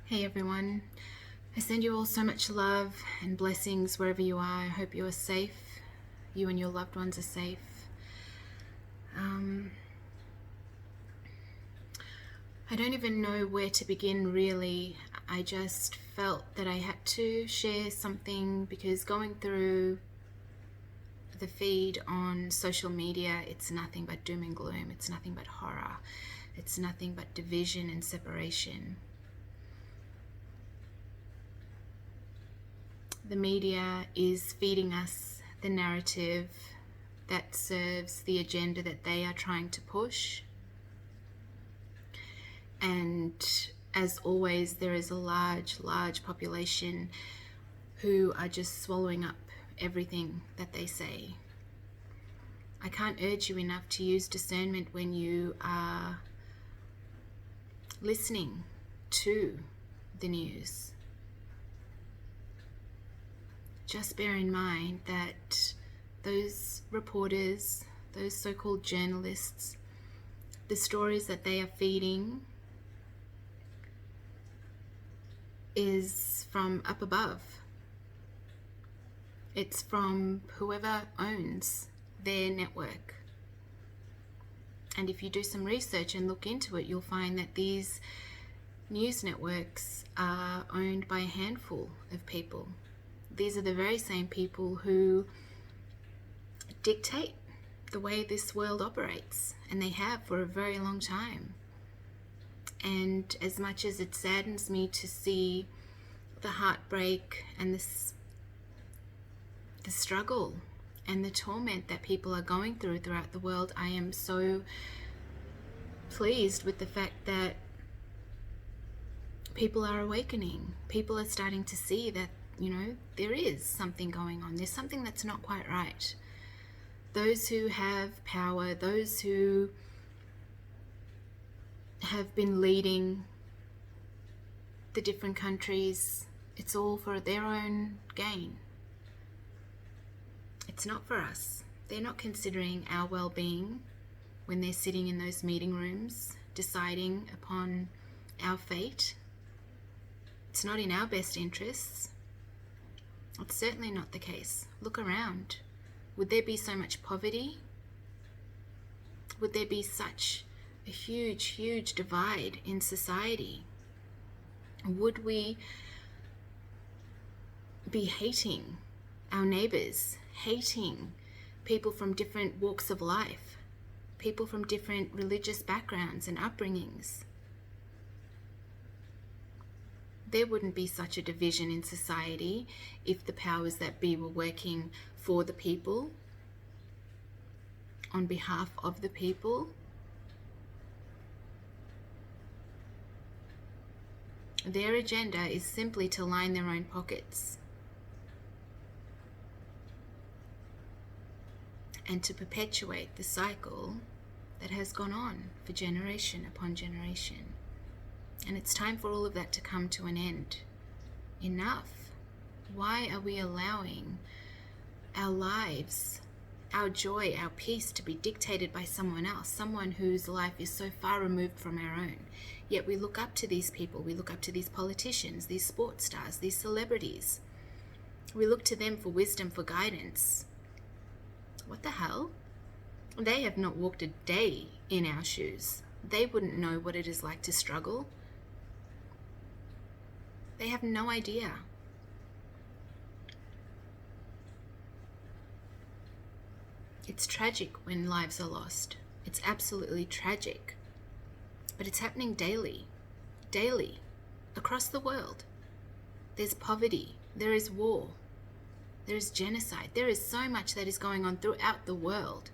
Hey everyone, I send you all so much love and blessings wherever you are. I hope you are safe. You and your loved ones are safe. I don't even know where to begin really. I just felt that I had to share something because going through the feed on social media, it's nothing but doom and gloom. It's nothing but horror. It's nothing but division and separation. The media is feeding us the narrative that serves the agenda that they are trying to push. And as always, there is a large population who are just swallowing up everything that they say. I can't urge you enough to use discernment when you are listening to the news. Just bear in mind that those reporters, those so-called journalists, the stories that they are feeding is from up above. It's from whoever owns their network. And if you do some research and look into it, you'll find that these news networks are owned by a handful of people. These are the very same people who dictate the way this world operates, and they have for a very long time. And as much as it saddens me to see the heartbreak and the struggle and the torment that people are going throughout the world, I am so pleased with the fact that people are awakening. People are starting to see that, there is something going on. There's something that's not quite right. Those who have power, those who have been leading the different countries, it's all for their own gain. It's not for us. They're not considering our well-being when they're sitting in those meeting rooms deciding upon our fate. It's not in our best interests. It's certainly not the case. Look around. Would there be so much poverty? Would there be such a huge divide in society? Would we be hating our neighbors, hating people from different walks of life, people from different religious backgrounds and upbringings? There wouldn't be such a division in society if the powers that be were working for the people, on behalf of the people. Their agenda is simply to line their own pockets and to perpetuate the cycle that has gone on for generation upon generation. And it's time for all of that to come to an end. Enough. Why are we allowing our lives, our joy, our peace to be dictated by someone else, someone whose life is so far removed from our own? Yet we look up to these people, we look up to these politicians, these sports stars, these celebrities. We look to them for wisdom, for guidance. What the hell? They have not walked a day in our shoes. They wouldn't know what it is like to struggle. They have no idea. It's tragic when lives are lost. It's absolutely tragic. But it's happening daily, across the world. There's poverty, there is war, there is genocide, there is so much that is going on throughout the world.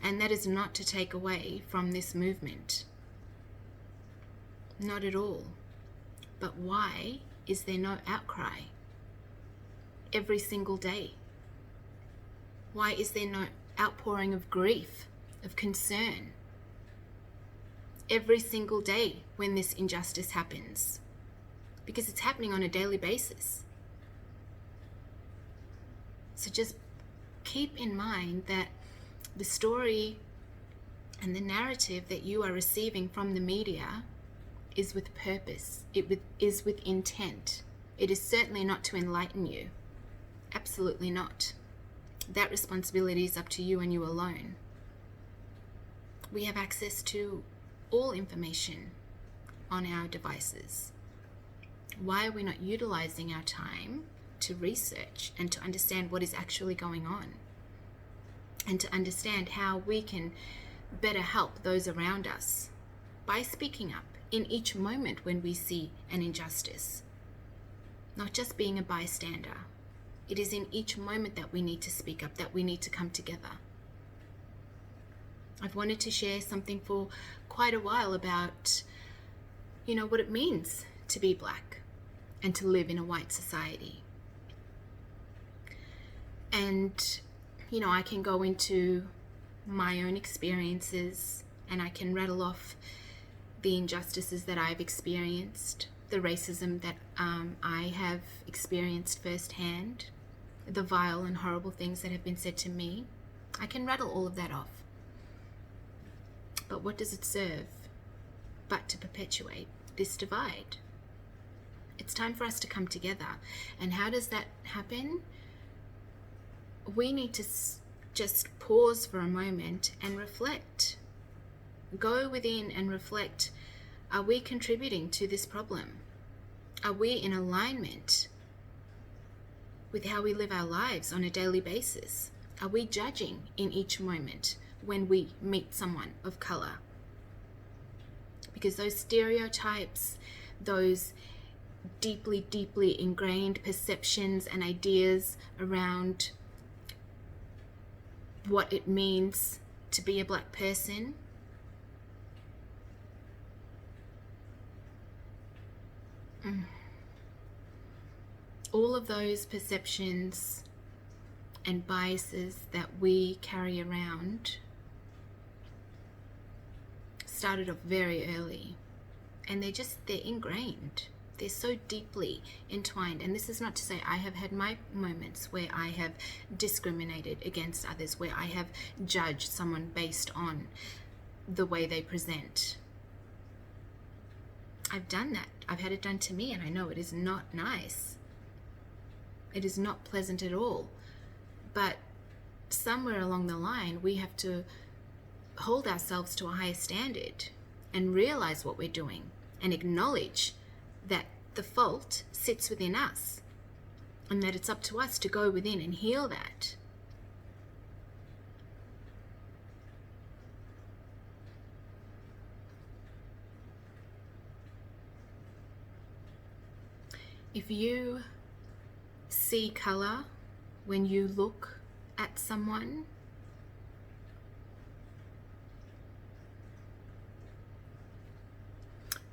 And that is not to take away from this movement. Not at all. But why is there no outcry every single day? Why is there no outpouring of grief, of concern every single day when this injustice happens? Because it's happening on a daily basis. So just keep in mind that the story And the narrative that you are receiving from the media is with purpose. It is with intent. It is certainly not to enlighten you. Absolutely not. That responsibility is up to you and you alone. We have access to all information on our devices. Why are we not utilizing our time to research and to understand what is actually going on? And to understand how we can better help those around us by speaking up in each moment when we see an injustice. Not just being a bystander. It is in each moment that we need to speak up, that we need to come together. I've wanted to share something for quite a while about, what it means to be Black and to live in a white society. And, I can go into my own experiences and I can rattle off the injustices that I've experienced, the racism that I have experienced firsthand, the vile and horrible things that have been said to me. I can rattle all of that off. But what does it serve but to perpetuate this divide? It's time for us to come together. And how does that happen? We need to just pause for a moment and reflect. Go within and reflect. Are we contributing to this problem? Are we in alignment with how we live our lives on a daily basis? Are we judging in each moment when we meet someone of color? Because those stereotypes, those deeply, deeply ingrained perceptions and ideas around what it means to be a Black person, all of those perceptions and biases that we carry around started off very early, and they're ingrained. They're so deeply entwined. And this is not to say I have had my moments where I have discriminated against others, where I have judged someone based on the way they present. I've done that. I've had it done to me, and I know it is not nice. It is not pleasant at all. But somewhere along the line, we have to hold ourselves to a higher standard and realize what we're doing and acknowledge that the fault sits within us and that it's up to us to go within and heal that. If you see color when you look at someone,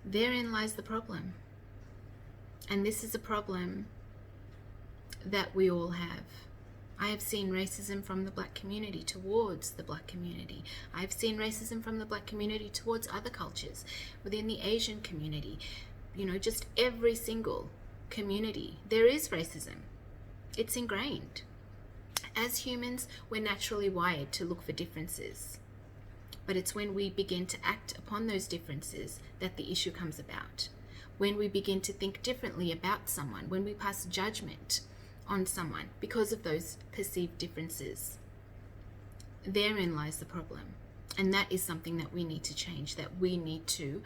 therein lies the problem. And this is a problem that we all have. I have seen racism from the Black community towards the Black community. I've seen racism from the Black community towards other cultures, within the Asian community. Just every single community, there is racism. It's ingrained. As humans, we're naturally wired to look for differences. But it's when we begin to act upon those differences that the issue comes about. When we begin to think differently about someone, when we pass judgment on someone because of those perceived differences, therein lies the problem. And that is something that we need to change, that we need to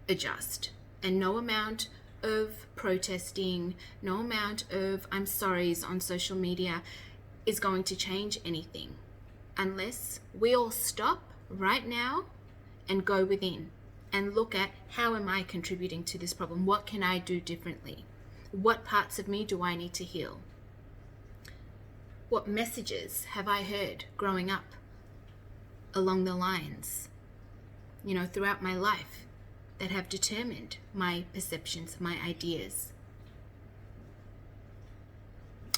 adjust. And no amount of protesting, no amount of I'm sorry's on social media is going to change anything unless we all stop right now and go within and look at, how am I contributing to this problem? What can I do differently? What parts of me do I need to heal? What messages have I heard growing up along the lines, throughout my life, that have determined my perceptions, my ideas?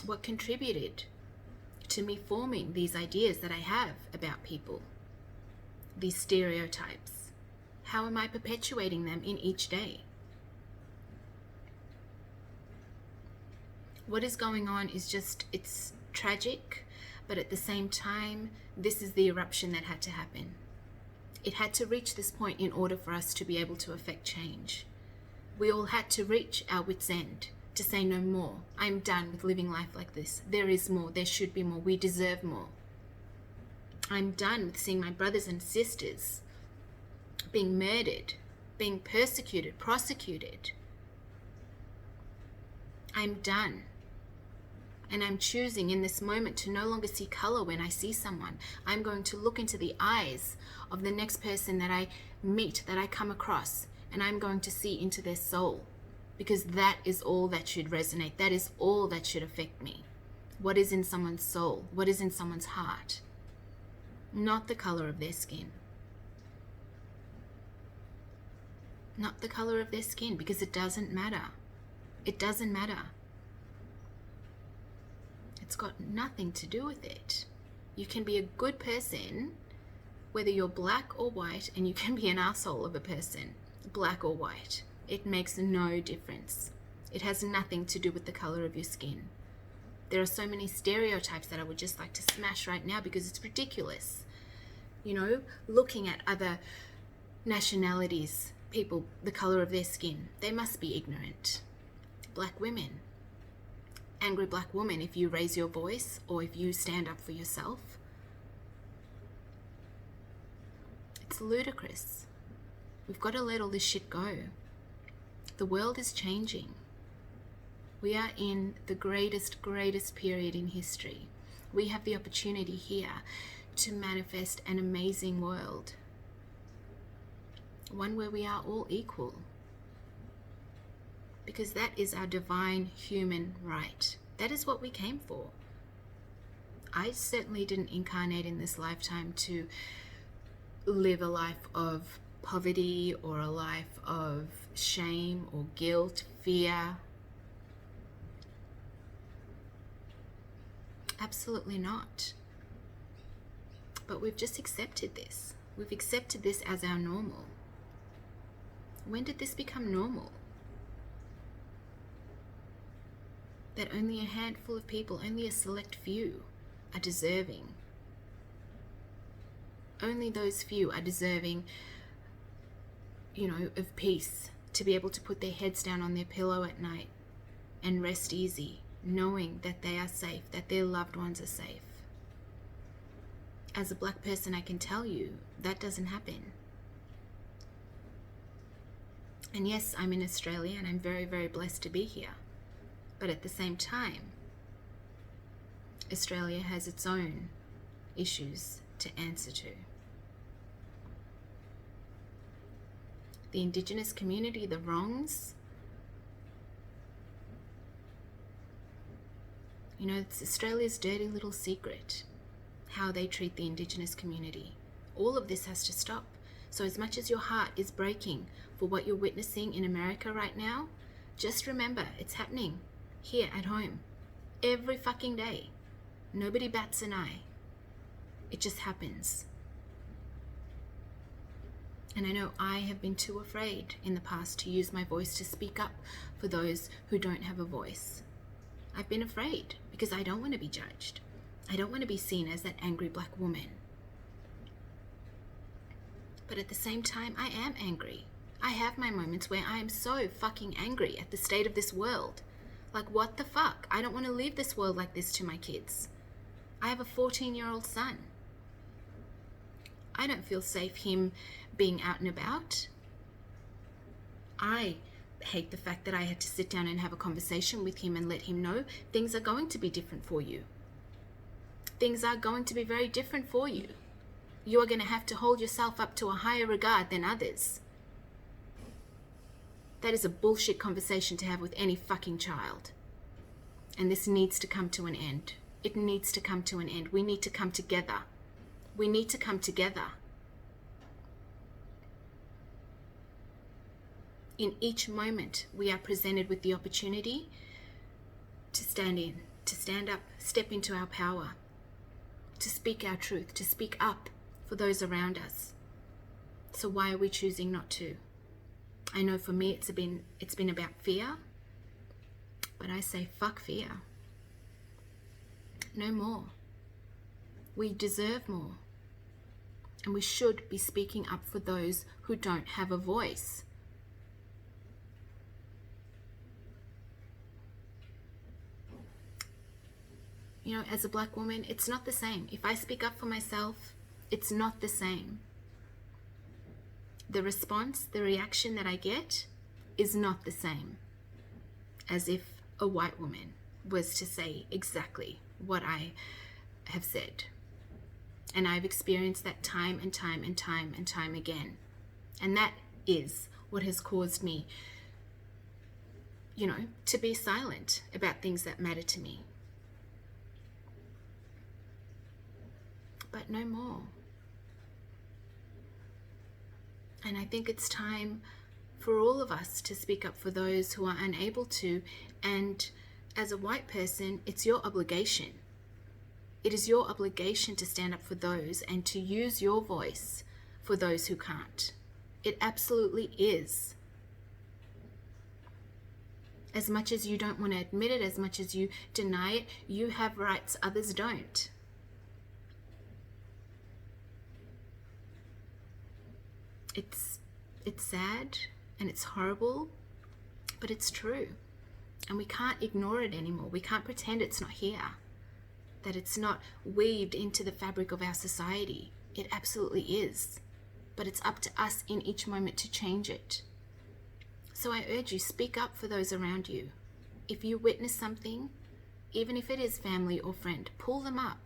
What contributed to me forming these ideas that I have about people, these stereotypes? How am I perpetuating them in each day? What is going on is it's tragic, but at the same time, this is the eruption that had to happen. It had to reach this point in order for us to be able to affect change. We all had to reach our wits' end to say no more. I'm done with living life like this. There is more. There should be more. We deserve more. I'm done with seeing my brothers and sisters being murdered, being persecuted, prosecuted. I'm done. And I'm choosing in this moment to no longer see color when I see someone. I'm going to look into the eyes of the next person that I meet, that I come across, and I'm going to see into their soul, because that is all that should resonate. That is all that should affect me. What is in someone's soul? What is in someone's heart? Not the color of their skin. Not the color of their skin, because it doesn't matter. It doesn't matter. It's got nothing to do with it. You can be a good person, whether you're black or white, and you can be an asshole of a person, black or white. It makes no difference. It has nothing to do with the color of your skin. There are so many stereotypes that I would just like to smash right now because it's ridiculous. You know, looking at other nationalities, people, the color of their skin, they must be ignorant. Black women. Angry black woman, if you raise your voice or if you stand up for yourself. It's ludicrous. We've got to let all this shit go. The world is changing. We are in the greatest period in history. We have the opportunity here to manifest an amazing world. One where we are all equal. Because that is our divine human right. That is what we came for. I certainly didn't incarnate in this lifetime to live a life of poverty or a life of shame or guilt, fear. Absolutely not. But we've just accepted this. We've accepted this as our normal. When did this become normal? That only a handful of people, only a select few, are deserving. Only those few are deserving, of peace, to be able to put their heads down on their pillow at night and rest easy, knowing that they are safe, that their loved ones are safe. As a black person, I can tell you that doesn't happen. And yes, I'm in Australia and I'm very, very blessed to be here. But at the same time, Australia has its own issues to answer to. The Indigenous community, the wrongs, it's Australia's dirty little secret, how they treat the Indigenous community. All of this has to stop. So as much as your heart is breaking for what you're witnessing in America right now, just remember it's happening here at home every fucking day. Nobody bats an eye. It just happens. And I know I have been too afraid in the past to use my voice to speak up for those who don't have a voice. I've been afraid because I don't want to be judged. I don't want to be seen as that angry black woman. But at the same time, I am angry. I have my moments where I am so fucking angry at the state of this world. Like, what the fuck? I don't want to leave this world like this to my kids. I have a 14-year-old son. I don't feel safe him being out and about. I hate the fact that I had to sit down and have a conversation with him and let him know things are going to be different for you. Things are going to be very different for you. You are going to have to hold yourself up to a higher regard than others. That is a bullshit conversation to have with any fucking child. And this needs to come to an end. It needs to come to an end. We need to come together. We need to come together. In each moment, we are presented with the opportunity to stand in, to stand up, step into our power, to speak our truth, to speak up for those around us. So why are we choosing not to? I know for me it's been about fear, but I say fuck fear. No more. We deserve more. And we should be speaking up for those who don't have a voice. You know, as a black woman, it's not the same. If I speak up for myself, it's not the same. The response, the reaction that I get is not the same as if a white woman was to say exactly what I have said. And I've experienced that time and time and time and time again. And that is what has caused me, you know, to be silent about things that matter to me. But no more. And I think it's time for all of us to speak up for those who are unable to. And as a white person, it's your obligation. It is your obligation to stand up for those and to use your voice for those who can't. It absolutely is. As much as you don't want to admit it, as much as you deny it, you have rights others don't. It's sad and it's horrible, but it's true. And we can't ignore it anymore. We can't pretend it's not here, that it's not weaved into the fabric of our society. It absolutely is. But it's up to us in each moment to change it. So I urge you, speak up for those around you. If you witness something, even if it is family or friend, pull them up.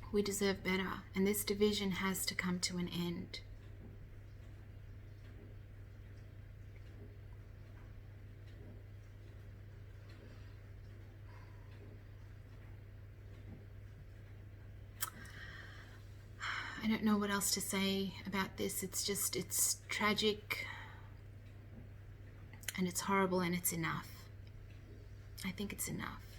We deserve better, and this division has to come to an end. I don't know what else to say about this. It's tragic, and it's horrible, and it's enough. I think it's enough.